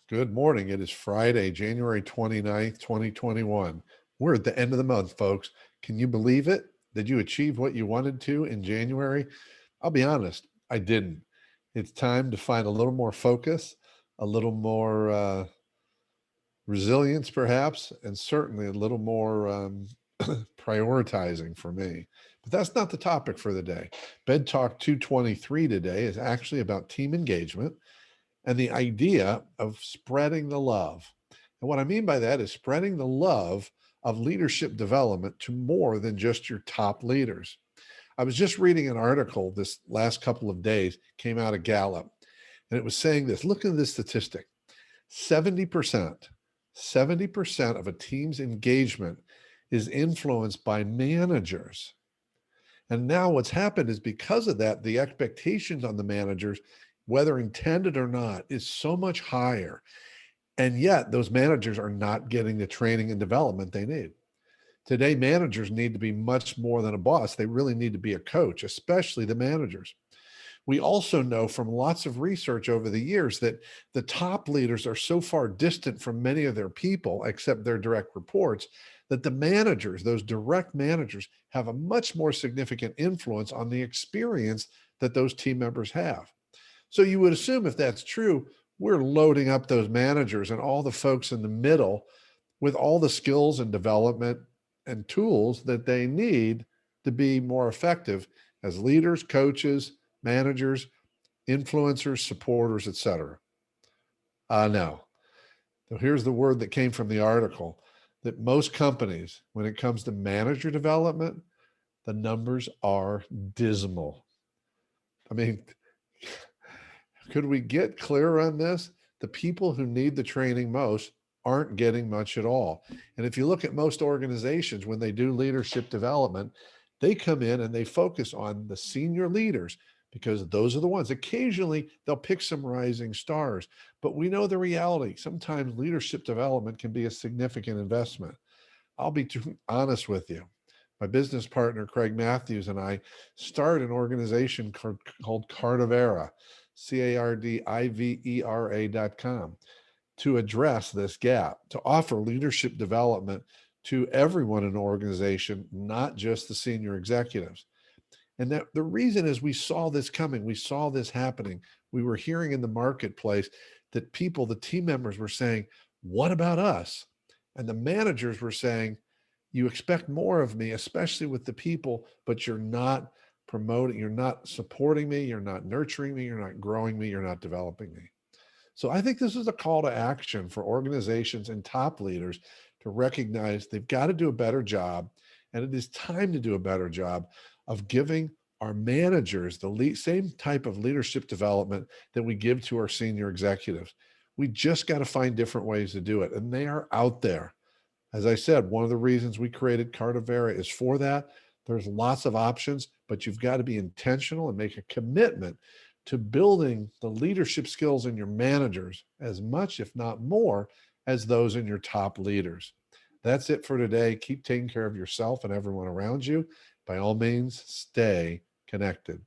Good morning. It is Friday, January 29th, 2021. We're at the end of the month, folks. Can you believe it? Did you achieve what you wanted to in January? I'll be honest, I didn't. It's time to find a little more focus, a little more resilience, perhaps, and certainly a little more prioritizing for me. But that's not the topic for the day. Bed Talk 223 today is actually about team engagement and the idea of spreading the love. And what I mean by that is spreading the love of leadership development to more than just your top leaders. I was just reading an article this last couple of days, came out of Gallup, and it was saying this. Look at this statistic. 70%, 70% of a team's engagement is influenced by managers. And now what's happened is because of that, the expectations on the managers, whether intended or not, is so much higher. And yet those managers are not getting the training and development they need. Today, managers need to be much more than a boss. They really need to be a coach, especially the managers. We also know from lots of research over the years that the top leaders are so far distant from many of their people, except their direct reports, that the managers, those direct managers, have a much more significant influence on the experience that those team members have. So you would assume if that's true, we're loading up those managers and all the folks in the middle with all the skills and development and tools that they need to be more effective as leaders, coaches, managers, influencers, supporters, etc. No. So here's the word that came from the article that most companies, when it comes to manager development, the numbers are dismal. I mean, could we get clear on this? The people who need the training most aren't getting much at all. And if you look at most organizations, when they do leadership development, they come in and they focus on the senior leaders because those are the ones. Occasionally, they'll pick some rising stars, but we know the reality. Sometimes leadership development can be a significant investment. I'll be too honest with you. My business partner, Craig Matthews, and I started an organization called Cardivera, CARDIVERA.com, to address this gap, to offer leadership development to everyone in an organization, not just the senior executives. And that the reason is we saw this coming, we saw this happening. We were hearing in the marketplace that people, the team members were saying, what about us? And the managers were saying, you expect more of me, especially with the people, but you're not promoting, you're not supporting me, you're not nurturing me, you're not growing me, you're not developing me. So I think this is a call to action for organizations and top leaders to recognize they've got to do a better job. And it is time to do a better job of giving our managers the same type of leadership development that we give to our senior executives. We just got to find different ways to do it. And they are out there. As I said, one of the reasons we created Cardivera is for that. There's lots of options, but you've got to be intentional and make a commitment to building the leadership skills in your managers as much, if not more, as those in your top leaders. That's it for today. Keep taking care of yourself and everyone around you. By all means, stay connected.